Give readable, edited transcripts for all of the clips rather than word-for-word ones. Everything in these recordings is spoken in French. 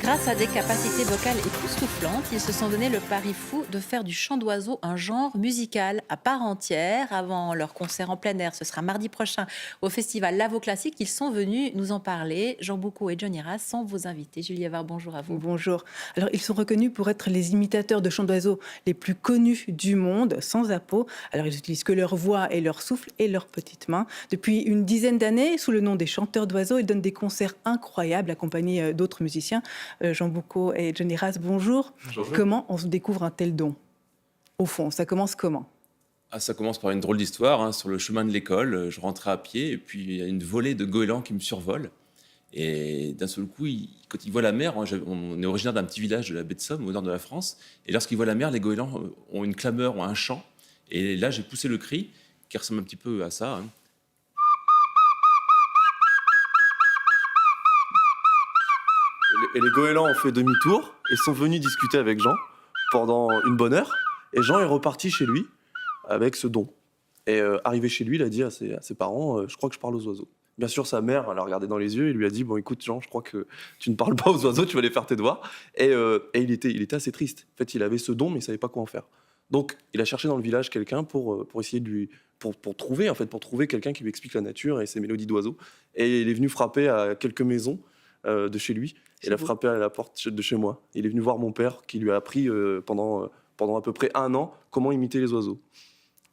Grâce à des capacités vocales époustouflantes, ils se sont donné le pari fou de faire du chant d'oiseau un genre musical à part entière. Avant leur concert en plein air, ce sera mardi prochain au festival Lavo Classique. Ils sont venus nous en parler. Jean Boucaud et Johnny Ras sont vos invités. Julie Havard, bonjour à vous. Bonjour. Alors, ils sont reconnus pour être les imitateurs de chants d'oiseaux les plus connus du monde, sans appeau. Alors, ils n'utilisent que leur voix et leur souffle et leurs petites mains. Depuis une dizaine d'années, sous le nom des chanteurs d'oiseaux, ils donnent des concerts incroyables accompagnés d'autres musiciens. Jean Boucaud et Johnny Ras, bonjour. Bonjour. Comment on se découvre un tel don? Au fond, ça commence comment? Ça commence par une drôle d'histoire. Sur le chemin de l'école, je rentrais à pied et puis il y a une volée de goélands qui me survolent. Et d'un seul coup, quand ils voient la mer, on est originaire d'un petit village de la baie de Somme, au nord de la France, et lorsqu'ils voient la mer, les goélands ont une clameur, ont un chant. Et là, j'ai poussé le cri, qui ressemble un petit peu à ça. Et les goélands ont fait demi-tour et sont venus discuter avec Jean pendant une bonne heure. Et Jean est reparti chez lui avec ce don. Et arrivé chez lui, il a dit à ses parents, je crois que je parle aux oiseaux. Bien sûr, sa mère l'a regardé dans les yeux et lui a dit, bon écoute Jean, je crois que tu ne parles pas aux oiseaux, tu vas aller faire tes devoirs. Et il était assez triste. En fait, il avait ce don, mais il ne savait pas quoi en faire. Donc, il a cherché dans le village quelqu'un pour essayer de lui... Pour trouver quelqu'un qui lui explique la nature et ses mélodies d'oiseaux. Et il est venu frapper à quelques maisons de chez lui. Il a frappé à la porte de chez moi. Il est venu voir mon père qui lui a appris pendant à peu près 1 an comment imiter les oiseaux.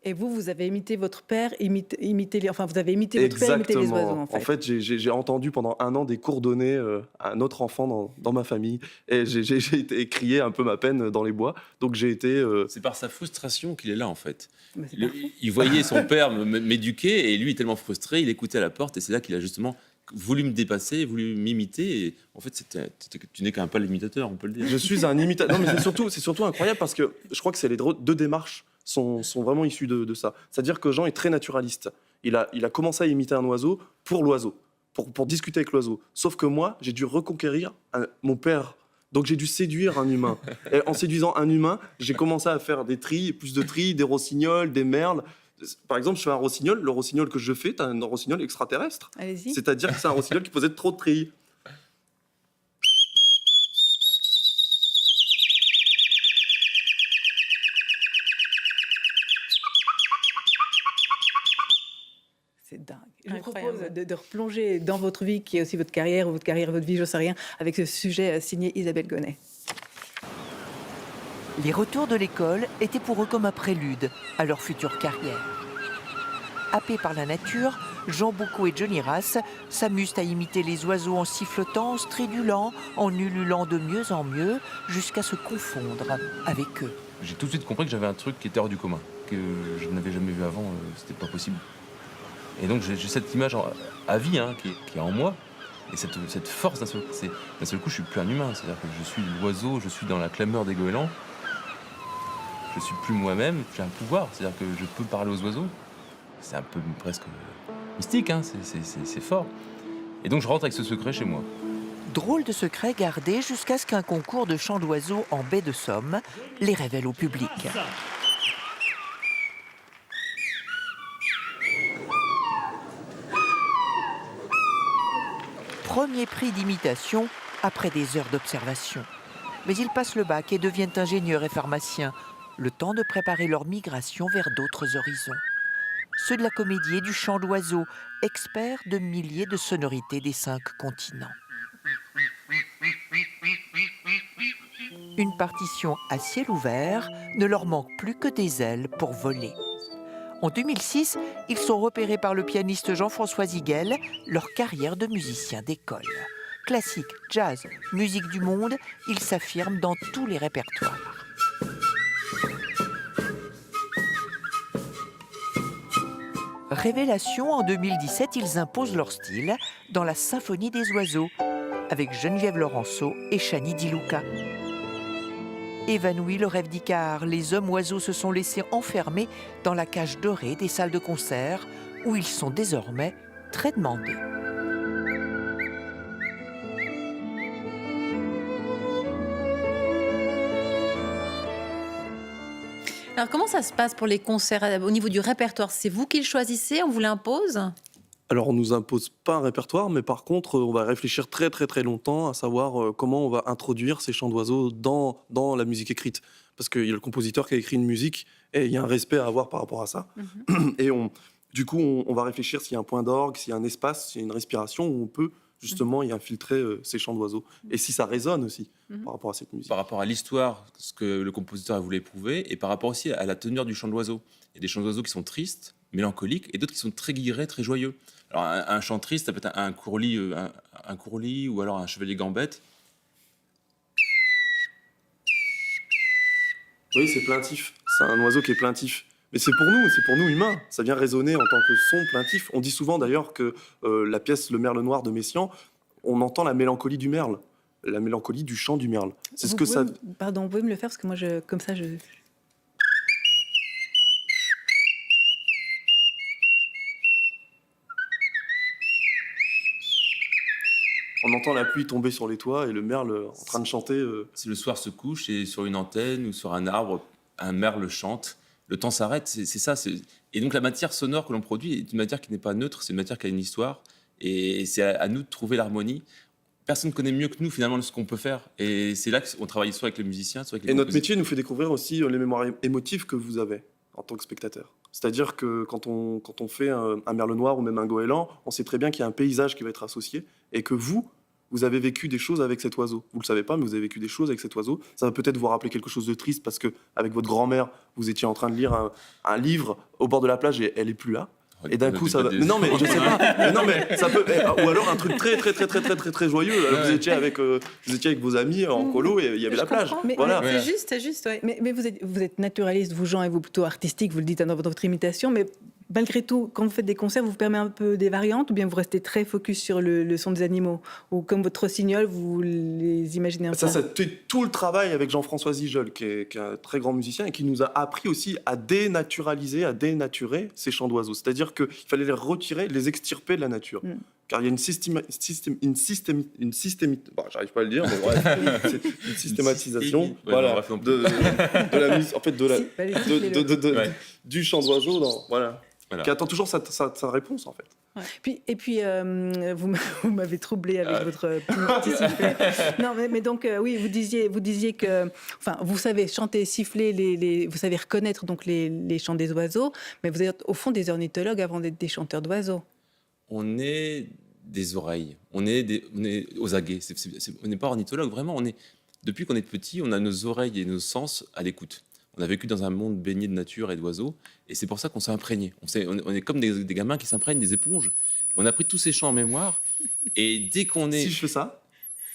Et vous avez imité votre père, vous avez imité votre père, imiter les oiseaux, en fait. En fait, j'ai entendu pendant 1 an des cours donnés à un autre enfant dans ma famille. Et j'ai été crier un peu ma peine dans les bois. Donc j'ai été... C'est par sa frustration qu'il est là, en fait. Mais Il voyait son père m'éduquer et lui, tellement frustré, il écoutait à la porte et c'est là qu'il a justement voulu me dépasser, voulu m'imiter. Et en fait, tu n'es qu'un pâle imitateur, on peut le dire. Je suis un imitateur. Non, mais c'est surtout incroyable parce que je crois que les deux démarches sont vraiment issues de ça. C'est-à-dire que Jean est très naturaliste. Il a commencé à imiter un oiseau pour l'oiseau, pour discuter avec l'oiseau. Sauf que moi, j'ai dû reconquérir mon père. Donc j'ai dû séduire un humain. Et en séduisant un humain, j'ai commencé à faire des trilles, plus de trilles, des rossignols, des merles. Par exemple, je fais un rossignol. Le rossignol que je fais, c'est un rossignol extraterrestre. Allez-y. C'est-à-dire que c'est un rossignol qui possède trop de trilles. C'est dingue. Je vous Incroyable. propose de replonger dans votre vie, qui est aussi votre carrière, ou votre carrière et votre vie, je ne sais rien, avec ce sujet signé Isabelle Gonnet. Les retours de l'école étaient pour eux comme un prélude à leur future carrière. Happés par la nature, Jean Boucaud et Johnny Ras s'amusent à imiter les oiseaux en sifflotant, en stridulant, en ululant de mieux en mieux, jusqu'à se confondre avec eux. J'ai tout de suite compris que j'avais un truc qui était hors du commun, que je n'avais jamais vu avant, c'était pas possible. Et donc j'ai cette image à vie qui est en moi, et cette force d'un seul coup, je suis plus un humain, c'est-à-dire que je suis l'oiseau, je suis dans la clameur des goélands, je suis plus moi-même, j'ai un pouvoir, c'est-à-dire que je peux parler aux oiseaux. C'est un peu presque mystique, c'est fort. Et donc je rentre avec ce secret chez moi. Drôle de secret gardé jusqu'à ce qu'un concours de chant d'oiseaux en baie de Somme les révèle au public. Premier prix d'imitation après des heures d'observation. Mais ils passent le bac et deviennent ingénieurs et pharmaciens, le temps de préparer leur migration vers d'autres horizons. Ceux de la comédie et du chant d'oiseaux, experts de milliers de sonorités des 5 continents. Une partition à ciel ouvert ne leur manque plus que des ailes pour voler. En 2006, ils sont repérés par le pianiste Jean-François Ziguel, leur carrière de musicien d'école. Classique, jazz, musique du monde, ils s'affirment dans tous les répertoires. Révélation, en 2017, ils imposent leur style dans la Symphonie des oiseaux, avec Geneviève Laurenceau et Chani Di Luca. Évanoui le rêve d'Icare, les hommes oiseaux se sont laissés enfermer dans la cage dorée des salles de concert, où ils sont désormais très demandés. Alors, comment ça se passe pour les concerts au niveau du répertoire? C'est vous qui le choisissez? On vous l'impose? Alors, on nous impose pas un répertoire, mais par contre, on va réfléchir très très très longtemps à savoir comment on va introduire ces chants d'oiseaux dans la musique écrite. Parce qu'il y a le compositeur qui a écrit une musique et il y a un respect à avoir par rapport à ça. Et du coup, on va réfléchir s'il y a un point d'orgue, s'il y a un espace, s'il y a une respiration où on peut justement y infiltrer ces chants d'oiseaux. Et si ça résonne aussi par rapport à cette musique. Par rapport à l'histoire, ce que le compositeur a voulu éprouver, et par rapport aussi à la teneur du chant d'oiseau. Il y a des chants d'oiseaux qui sont tristes, mélancoliques, et d'autres qui sont très guillerets, très joyeux. Alors un chant triste, ça peut être un courlis, un courlis, ou alors un chevalier gambette. Oui, c'est plaintif. C'est un oiseau qui est plaintif. Mais c'est pour nous humains. Ça vient résonner en tant que son plaintif. On dit souvent d'ailleurs que la pièce Le Merle Noir de Messiaen, on entend la mélancolie du merle, la mélancolie du chant du merle. C'est ce que ça. Pardon, vous pouvez me le faire parce que moi, comme ça, je. On entend la pluie tomber sur les toits et le merle en train de chanter. Si le soir se couche et sur une antenne ou sur un arbre, un merle chante, le temps s'arrête, c'est ça. Et donc la matière sonore que l'on produit est une matière qui n'est pas neutre, c'est une matière qui a une histoire. Et c'est à nous de trouver l'harmonie. Personne ne connaît mieux que nous finalement ce qu'on peut faire. Et c'est là qu'on travaille soit avec les musiciens, soit avec les Et notre compositeurs. métier nous fait découvrir aussi les mémoires émotives que vous avez en tant que spectateur. C'est-à-dire que quand on fait un merle noir ou même un goéland, on sait très bien qu'il y a un paysage qui va être associé et que vous avez vécu des choses avec cet oiseau. Vous le savez pas, mais vous avez vécu des choses avec cet oiseau. Ça va peut-être vous rappeler quelque chose de triste parce que avec votre grand-mère, vous étiez en train de lire un livre au bord de la plage et elle est plus là. Et d'un coup, ça va. Mais non, mais je sais pas. Mais non, mais ça peut. Ou alors un truc très, très, très, très, très, très, très joyeux. Ouais. Vous étiez avec vos amis en colo et il y avait la plage. Mais, Voilà. mais c'est juste, ouais. Mais vous êtes naturaliste, vous, Jean, et vous plutôt artistique, vous le dites dans votre imitation, mais malgré tout, quand vous faites des concerts, vous permettez un peu des variantes ou bien vous restez très focus sur le son des animaux? Ou comme votre rossignol, vous les imaginez un peu? C'était tout le travail avec Jean-François Zigel, qui est un très grand musicien et qui nous a appris aussi à dénaturaliser, à dénaturer ces chants d'oiseaux. C'est-à-dire qu'il fallait les retirer, les extirper de la nature. Car il y a bon, j'arrive pas à le dire, mais bref, c'est une systématisation, Ouais, voilà, bref, non plus. de la musique, en fait, Allez, du chant d'oiseau, voilà, Voilà. qui attend toujours sa réponse, en fait. Ouais. Puis vous m'avez troublé avec votre petit sifflet. Non, mais donc oui, vous disiez que, enfin, vous savez chanter, siffler, vous savez reconnaître donc les chants des oiseaux, mais vous êtes au fond des ornithologues avant d'être des chanteurs d'oiseaux. On est des oreilles, on est aux aguets. On n'est pas ornithologue, vraiment. Depuis qu'on est petit, on a nos oreilles et nos sens à l'écoute. On a vécu dans un monde baigné de nature et d'oiseaux, et c'est pour ça qu'on s'est imprégné. On est comme des gamins qui s'imprègnent des éponges. On a pris tous ces chants en mémoire, et dès qu'on est... Si je fais ça,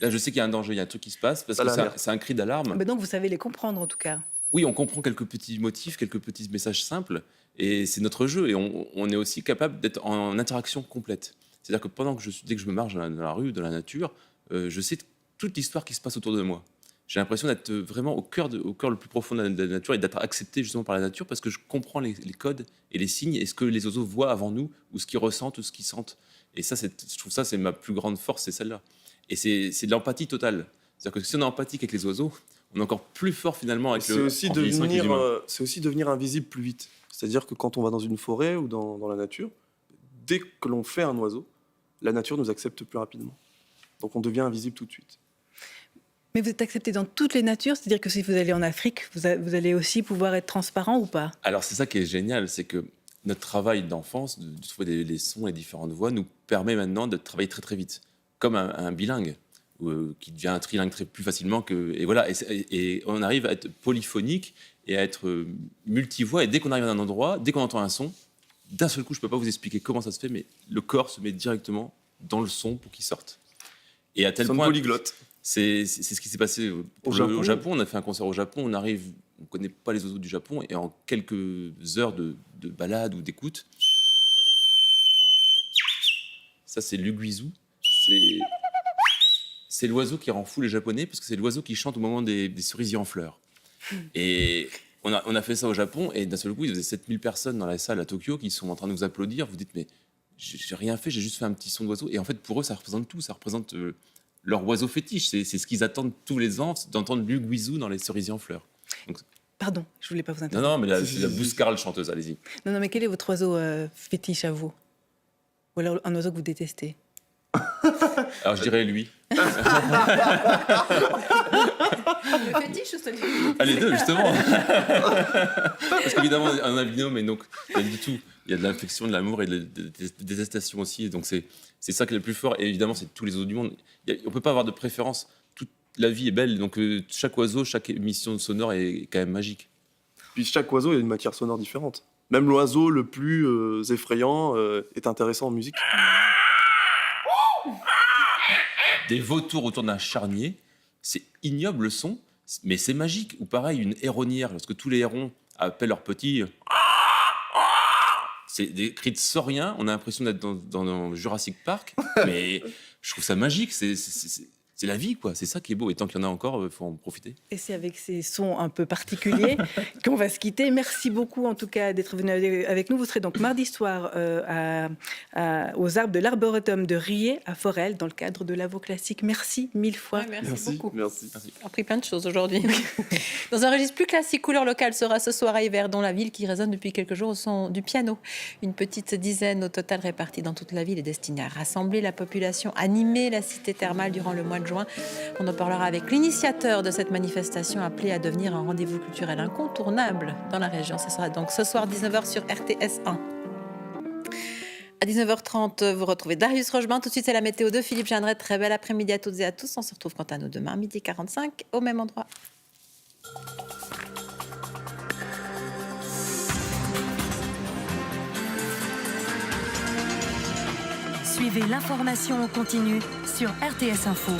Là, je sais qu'il y a un danger, il y a un truc qui se passe, parce Ça que l'alerte. c'est un cri d'alarme. Mais donc vous savez les comprendre en tout cas. Oui, on comprend quelques petits motifs, quelques petits messages simples, et c'est notre jeu, et on est aussi capable d'être en interaction complète. C'est-à-dire que dès que je me marche dans la rue, dans la nature, je sais toute l'histoire qui se passe autour de moi. J'ai l'impression d'être vraiment au cœur le plus profond de la nature et d'être accepté justement par la nature parce que je comprends les codes et les signes et ce que les oiseaux voient avant nous ou ce qu'ils ressentent ou ce qu'ils sentent. Et ça, je trouve ça, c'est ma plus grande force, c'est celle-là. Et c'est de l'empathie totale. C'est-à-dire que si on est empathique avec les oiseaux, on est encore plus fort finalement avec c'est le aussi, en vieillissant avec les humains. c'est aussi devenir invisible plus vite. C'est-à-dire que quand on va dans une forêt ou dans la nature, dès que l'on fait un oiseau, la nature nous accepte plus rapidement. Donc on devient invisible tout de suite. Mais vous êtes accepté dans toutes les natures, c'est-à-dire que si vous allez en Afrique, vous allez aussi pouvoir être transparent ou pas? Alors c'est ça qui est génial, c'est que notre travail d'enfance, de trouver les sons et différentes voix, nous permet maintenant de travailler très très vite, comme un bilingue qui devient un trilingue plus facilement et voilà, et on arrive à être polyphonique et à être multivoix. Et dès qu'on arrive à un endroit, dès qu'on entend un son, d'un seul coup, je peux pas vous expliquer comment ça se fait, mais le corps se met directement dans le son pour qu'il sorte. Et à tel Nous sommes point, polyglottes. c'est ce qui s'est passé au Japon. On a fait un concert au Japon. On arrive, on connaît pas les oiseaux du Japon, et en quelques heures de balade ou d'écoute, ça c'est l'uguisu. C'est l'oiseau qui rend fou les Japonais parce que c'est l'oiseau qui chante au moment des cerisiers en fleurs. Et on a fait ça au Japon, et d'un seul coup, il y avait 7000 personnes dans la salle à Tokyo qui sont en train de nous applaudir. Vous dites, mais j'ai rien fait, j'ai juste fait un petit son d'oiseau. Et en fait, pour eux, ça représente tout. Ça représente leur oiseau fétiche. C'est ce qu'ils attendent tous les ans, c'est d'entendre l'uguisu dans les cerisiers en fleurs. Donc, Pardon, je voulais pas vous non, interrompre. non, mais la Bouscarle chanteuse, allez-y. Non, mais quel est votre oiseau fétiche à vous? Ou alors un oiseau que vous détestez? Alors je dirais lui. Le fétiche ou celui Ah, les deux, justement. Parce qu'évidemment, on a un binôme, mais donc, il y a du tout. Il y a de l'affection, de l'amour et de la détestation aussi. Donc, c'est ça qui est le plus fort. Et évidemment, c'est tous les oiseaux du monde. On ne peut pas avoir de préférence. Toute la vie est belle. Donc, chaque oiseau, chaque émission sonore est quand même magique. Puis chaque oiseau a une matière sonore différente. Même l'oiseau le plus effrayant est intéressant en musique. Des vautours autour d'un charnier, c'est ignoble le son, mais c'est magique. Ou pareil, une héronnière, lorsque tous les hérons appellent leurs petits. C'est des cris de sauriens, on a l'impression d'être dans Jurassic Park, mais je trouve ça magique, c'est la vie, quoi. C'est ça qui est beau, et tant qu'il y en a encore, il faut en profiter. Et c'est avec ces sons un peu particuliers qu'on va se quitter. Merci beaucoup en tout cas d'être venu avec nous. Vous serez donc mardi soir aux arbres de l'Arboretum de Riez à Forel dans le cadre de l'Avo Classique. Merci mille fois. Ouais, merci beaucoup. Merci. On a appris plein de choses aujourd'hui. Dans un registre plus classique, Couleur locale sera ce soir à Yverdon, la ville qui résonne depuis quelques jours au son du piano. Une petite dizaine au total répartie dans toute la ville est destinée à rassembler la population, animer la cité thermale durant le mois de juin. On en parlera avec l'initiateur de cette manifestation appelée à devenir un rendez-vous culturel incontournable dans la région. Ce sera donc ce soir 19h sur RTS 1. À 19h30, vous retrouvez Darius Rochebain. Tout de suite, c'est la météo de Philippe Jeanneret. Très bel après-midi à toutes et à tous. On se retrouve quant à nous demain, 12h45, au même endroit. Suivez l'information en continu sur RTS Info.